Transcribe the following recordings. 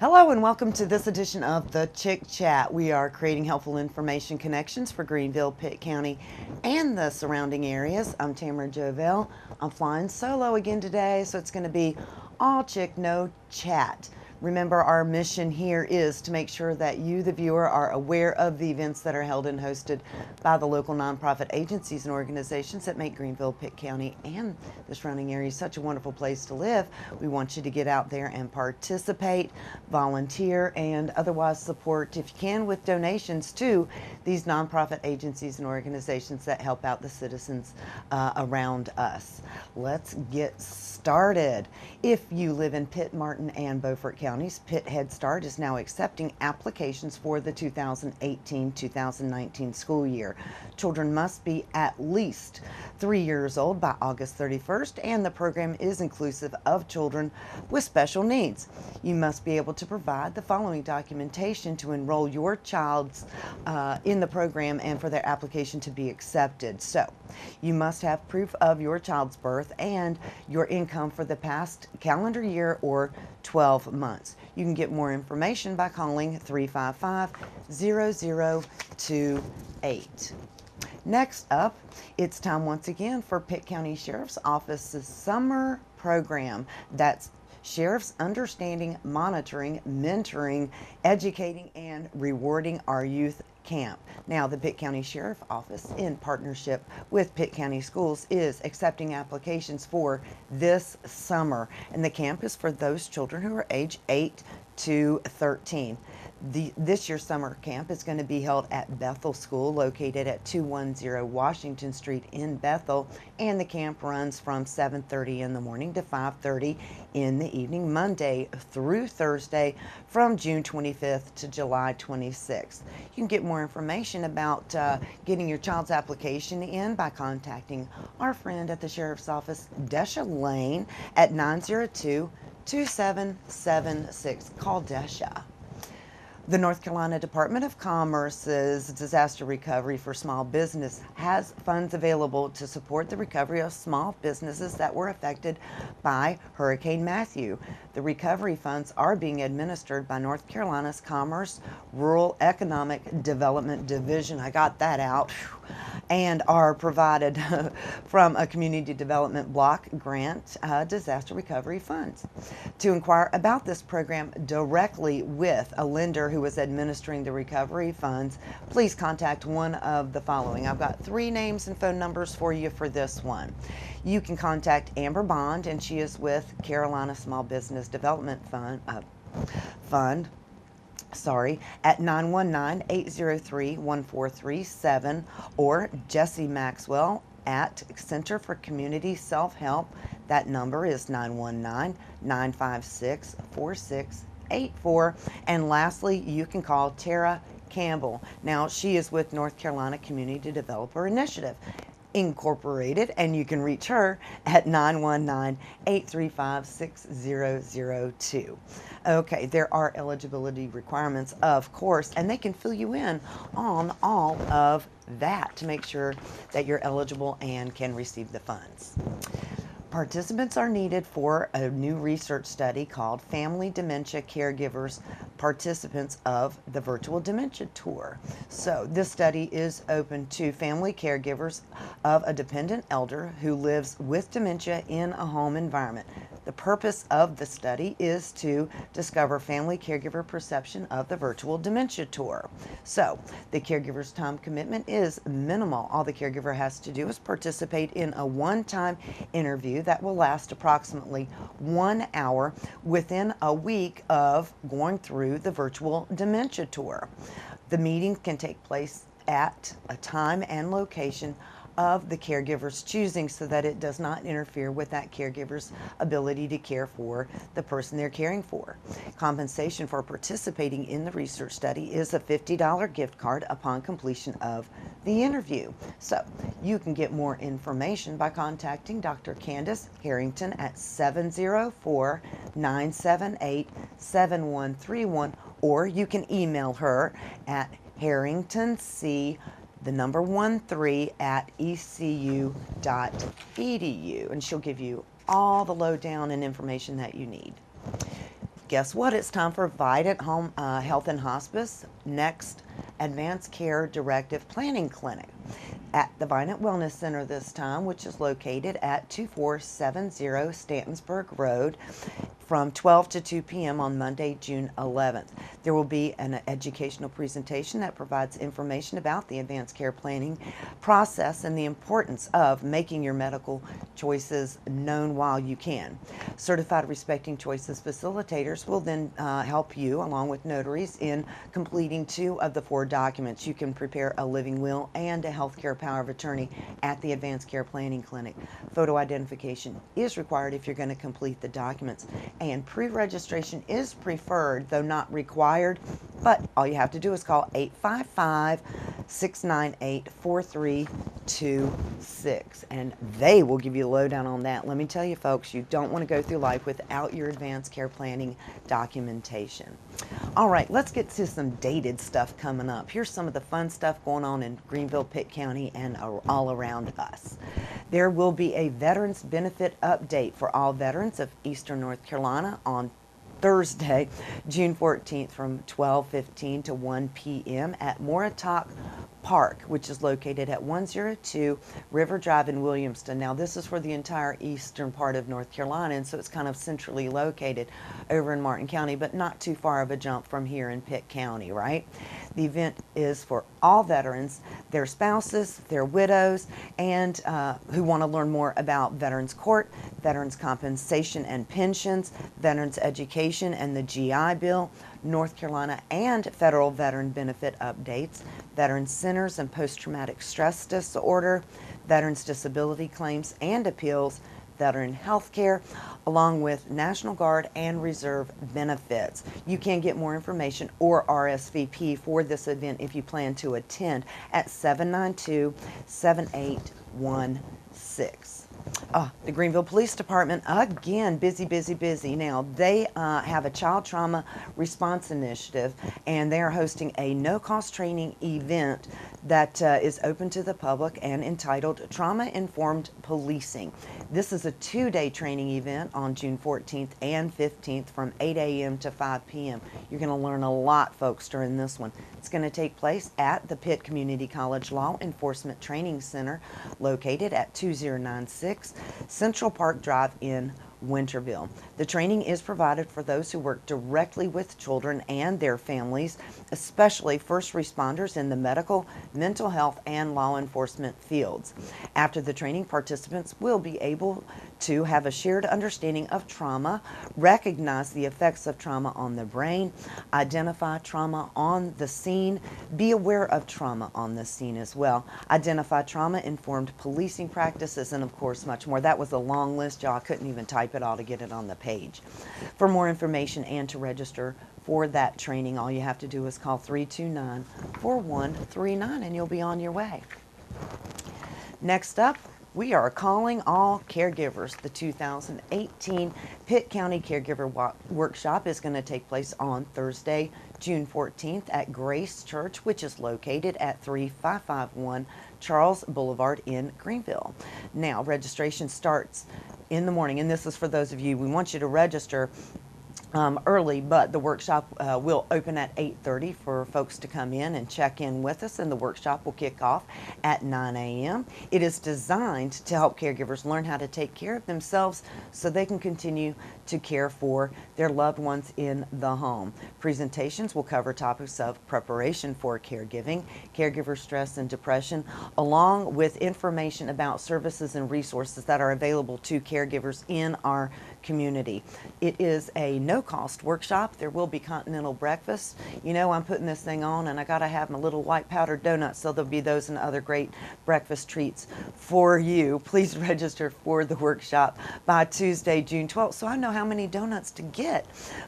Hello and welcome to this edition of the CHIC Chat. We are creating helpful information connections for Greenville, Pitt County, and the surrounding areas. I'm Tamara Jovell. I'm flying solo again today, so it's going to be all CHIC, no chat. Remember, our mission here is to make sure that you, the viewer, are aware of the events that are held and hosted by the local nonprofit agencies and organizations that make Greenville, Pitt County, and the surrounding area such a wonderful place to live. We want you to get out there and participate, volunteer, and otherwise support, if you can, with donations to these nonprofit agencies and organizations that help out the citizens around us. Let's get started. If you live in Pitt, Martin, and Beaufort counties, Pitt Head Start is now accepting applications for the 2018-2019 school year. Children must be at least 3 years old by August 31st, and the program is inclusive of children with special needs. You must be able to provide the following documentation to enroll your child's in the program and for their application to be accepted. So, you must have proof of your child's birth and your income for the past calendar year or 12 months. You can get more information by calling 355-0028. Next up, it's time once again for Pitt County Sheriff's Office's summer program. That's Sheriff's Understanding, Monitoring, Mentoring, Educating, and Rewarding Our Youth Camp. Now, the Pitt County Sheriff Office, in partnership with Pitt County Schools, is accepting applications for this summer. And the camp is for those children who are age 8 to 13. This year's summer camp is going to be held at Bethel School, located at 210 Washington Street in Bethel, and the camp runs from 7:30 in the morning to 5:30 in the evening, Monday through Thursday, from June 25th to July 26th. You can get more information about getting your child's application in by contacting our friend at the Sheriff's Office, Desha Lane, at 902-2776. Call Desha. The North Carolina Department of Commerce's Disaster Recovery for Small Business has funds available to support the recovery of small businesses that were affected by Hurricane Matthew. The recovery funds are being administered by North Carolina's Commerce Rural Economic Development Division. I got that out. And are provided from a community development block grant disaster recovery funds. To inquire about this program directly with a lender who is administering the recovery funds, please contact one of the following. I've got 3 names and phone numbers for you for this one. You can contact Amber Bond, and she is with Carolina Small Business Development Fund at 919-803-1437, or Jesse Maxwell at Center for Community Self-Help. That number is 919-956-4684. And lastly, you can call Tara Campbell. Now, she is with North Carolina Community Developer Initiative Incorporated, and you can reach her at 919-835-6002. Okay, there are eligibility requirements, of course, and they can fill you in on all of that to make sure that you're eligible and can receive the funds. Participants are needed for a new research study called Family Dementia Caregivers, Participants of the Virtual Dementia Tour. So this study is open to family caregivers of a dependent elder who lives with dementia in a home environment. The purpose of the study is to discover family caregiver perception of the Virtual Dementia Tour. So the caregiver's time commitment is minimal. All the caregiver has to do is participate in a one-time interview that will last approximately 1 hour within a week of going through the Virtual Dementia Tour. The meeting can take place at a time and location of the caregiver's choosing, so that it does not interfere with that caregiver's ability to care for the person they're caring for. Compensation for participating in the research study is a $50 gift card upon completion of the interview. So you can get more information by contacting Dr. Candace Harrington at 704-978-7131, or you can email her at harringtonc 13 at ecu.edu, and she'll give you all the lowdown and information that you need. guess what? It's time for Vidant Home Health and Hospice Next Advanced Care Directive Planning Clinic at the Vidant Wellness Center this time, which is located at 2470 Stantonsburg Road, from 12 to 2 p.m. on Monday, June 11th. There will be an educational presentation that provides information about the advanced care planning process and the importance of making your medical choices known while you can. Certified Respecting Choices facilitators will then help you, along with notaries, in completing 2 of the 4 documents. You can prepare a living will and a healthcare power of attorney at the Advanced Care Planning Clinic. Photo identification is required if you're going to complete the documents, and pre-registration is preferred, though not required, but all you have to do is call 855-698-4326, and they will give you a lowdown on that. Let me tell you, folks, you don't want to go through life without your advanced care planning documentation. All right, let's get to some dated stuff coming up. Here's some of the fun stuff going on in Greenville, Pitt County, and all around us. There will be a Veterans Benefit Update for all veterans of Eastern North Carolina on Thursday, June 14th from 12:15 to 1 p.m. at Moratock Park, which is located at 102 River Drive in Williamston. Now, this is for the entire eastern part of North Carolina, and so it's kind of centrally located over in Martin County, but not too far of a jump from here in Pitt County, right? The event is for all veterans, their spouses, their widows, and who want to learn more about Veterans Court, Veterans Compensation and Pensions, Veterans Education and the GI Bill, North Carolina and federal veteran benefit updates, veteran centers and post-traumatic stress disorder, veterans disability claims and appeals, veteran health care, along with National Guard and Reserve benefits. You can get more information or RSVP for this event if you plan to attend at 792-7816. The Greenville Police Department, again, busy, busy, busy. Now, they have a child trauma response initiative, and they are hosting a no-cost training event that is open to the public and entitled Trauma-Informed Policing. This is a 2-day training event on June 14th and 15th from 8 a.m. to 5 p.m. You're going to learn a lot, folks, during this one. It's going to take place at the Pitt Community College Law Enforcement Training Center, located at 2096 Central Park Drive in Winterville. The training is provided for those who work directly with children and their families, especially first responders in the medical, mental health, and law enforcement fields. After the training, participants will be able to have a shared understanding of trauma, recognize the effects of trauma on the brain, identify trauma on the scene, be aware of trauma on the scene as well, identify trauma-informed policing practices, and of course much more. That was a long list, y'all. I couldn't even type it all to get it on the page. For more information and to register for that training, all you have to do is call 329-4139 and you'll be on your way. Next up, we are calling all caregivers. The 2018 Pitt County Caregiver Workshop is going to take place on Thursday, June 14th at Grace Church, which is located at 3551 Charles Boulevard in Greenville. Now, registration starts in the morning, and this is for those of you, we want you to register early, but the workshop will open at 8:30 for folks to come in and check in with us, and the workshop will kick off at 9 a.m. It is designed to help caregivers learn how to take care of themselves so they can continue to care for their loved ones in the home. Presentations will cover topics of preparation for caregiving, caregiver stress and depression, along with information about services and resources that are available to caregivers in our community. It is a no-cost workshop. There will be continental breakfast. You know, I'm putting this thing on and I gotta have my little white powdered donuts, so there'll be those and other great breakfast treats for you. Please register for the workshop by Tuesday, June 12th, so I know how many donuts to get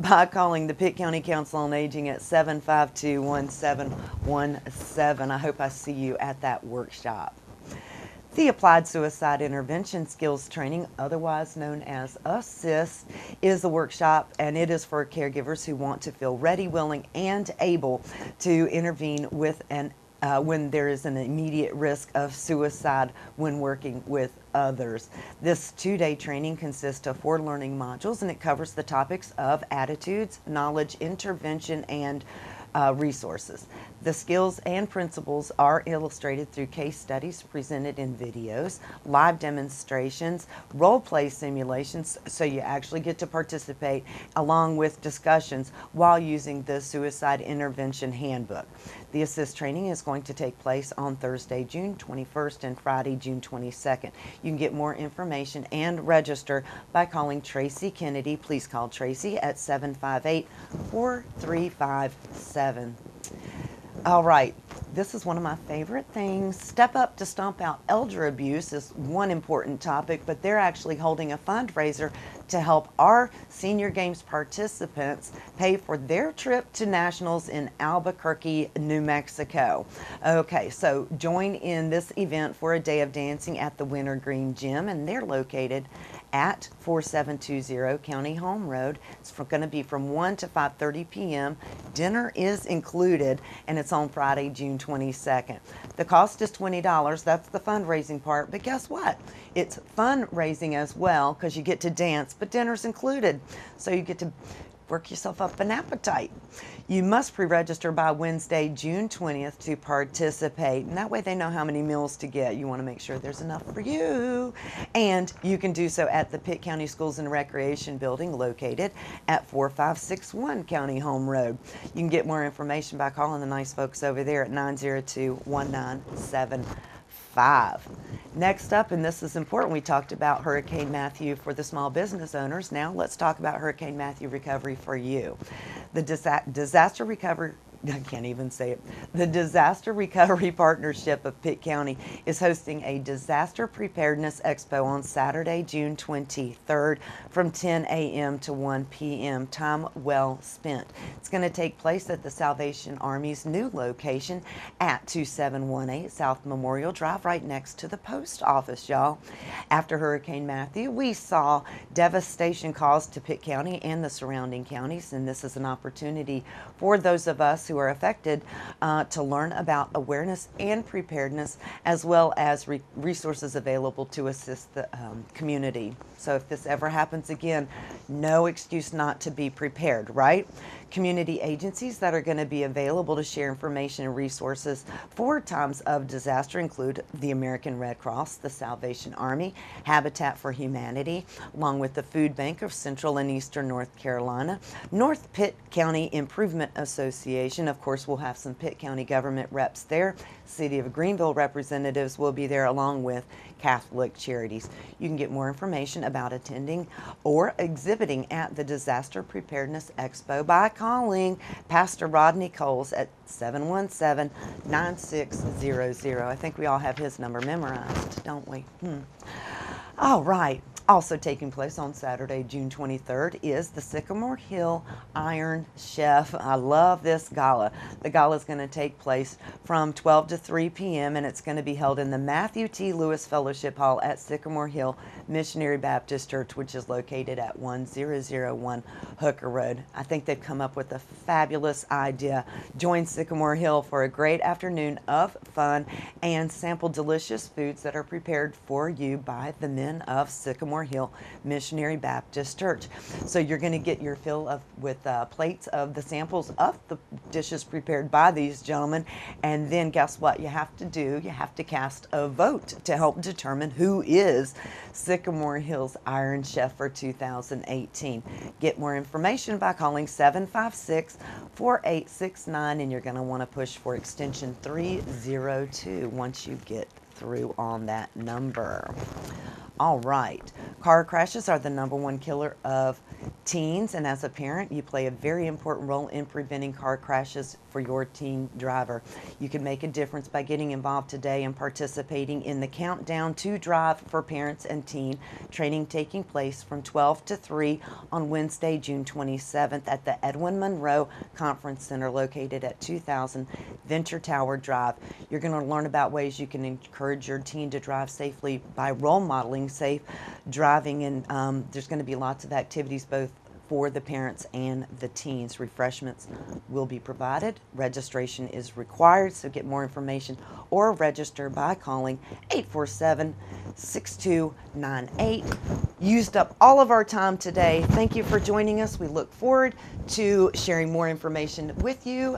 by calling the Pitt County Council on Aging at 752-1717. I hope I see you at that workshop. The Applied Suicide Intervention Skills Training, otherwise known as ASSIST, is a workshop, and it is for caregivers who want to feel ready, willing, and able to intervene with an when there is an immediate risk of suicide when working with others. This 2-day training consists of 4 learning modules, and it covers the topics of attitudes, knowledge, intervention, and resources. The skills and principles are illustrated through case studies presented in videos, live demonstrations, role play simulations, so you actually get to participate, along with discussions while using the Suicide Intervention Handbook. The ASSIST training is going to take place on Thursday, June 21st and Friday, June 22nd. You can get more information and register by calling Tracy Kennedy. Please call Tracy at 758-4357. All right, this is one of my favorite things. Step Up to Stomp Out Elder Abuse is one important topic, but they're actually holding a fundraiser to help our Senior Games participants pay for their trip to Nationals in Albuquerque, New Mexico. Okay, so join in this event for a day of dancing at the Winter Green Gym, and they're located at 4720 County Home Road. It's going to be from 1 to 5:30 p.m. Dinner is included, and it's on Friday, June 22nd. The cost is $20. That's the fundraising part, but guess what? It's fundraising as well, because you get to dance, but dinner's included, so you get to work yourself up an appetite. You must pre-register by Wednesday, June 20th to participate, and that way they know how many meals to get. You want to make sure there's enough for you, and you can do so at the Pitt County Schools and Recreation Building located at 4561 County Home Road. You can get more information by calling the nice folks over there at 902-1975. Next up, and this is important, we talked about Hurricane Matthew for the small business owners. Now let's talk about Hurricane Matthew recovery for you. The disaster recovery, I can't even say it. The Disaster Recovery Partnership of Pitt County is hosting a Disaster Preparedness Expo on Saturday, June 23rd from 10 a.m. to 1 p.m. Time well spent. It's going to take place at the Salvation Army's new location at 2718 South Memorial Drive, right next to the post office, y'all. After Hurricane Matthew, we saw devastation caused to Pitt County and the surrounding counties, and this is an opportunity for those of us who are affected to learn about awareness and preparedness, as well as resources available to assist the community. So if this ever happens again, no excuse not to be prepared, right? Community agencies that are going to be available to share information and resources for times of disaster include the American Red Cross, the Salvation Army, Habitat for Humanity, along with the Food Bank of Central and Eastern North Carolina, North Pitt County Improvement Association. Of course, we'll have some Pitt County government reps there. City of Greenville representatives will be there, along with Catholic Charities. You can get more information about attending or exhibiting at the Disaster Preparedness Expo by calling Pastor Rodney Coles at 717-9600. I think we all have his number memorized, don't we? All right. Also taking place on Saturday, June 23rd, is the Sycamore Hill Iron Chef. I love this gala. The gala is going to take place from 12 to 3 p.m. and it's going to be held in the Matthew T. Lewis Fellowship Hall at Sycamore Hill Missionary Baptist Church, which is located at 1001 Hooker Road. I think they've come up with a fabulous idea. Join Sycamore Hill for a great afternoon of fun and sample delicious foods that are prepared for you by the men of Sycamore Hill Missionary Baptist Church. So you're going to get your fill with plates of the samples of the dishes prepared by these gentlemen, and then guess what you have to do? You have to cast a vote to help determine who is Sycamore Hill's Iron Chef for 2018. Get more information by calling 756-4869, and you're going to want to push for extension 302 once you get through on that number. All right, car crashes are the #1 killer of teens, and as a parent, you play a very important role in preventing car crashes for your teen driver. You can make a difference by getting involved today and participating in the Countdown to Drive for Parents and Teen training taking place from 12 to 3 on Wednesday, June 27th at the Edwin Monroe Conference Center located at 2000 Venture Tower Drive. You're going to learn about ways you can encourage your teen to drive safely by role modeling safe driving, and there's going to be lots of activities both for the parents and the teens. Refreshments will be provided. Registration is required, so get more information or register by calling 847-6298. Used up all of our time today. Thank you for joining us. We look forward to sharing more information with you.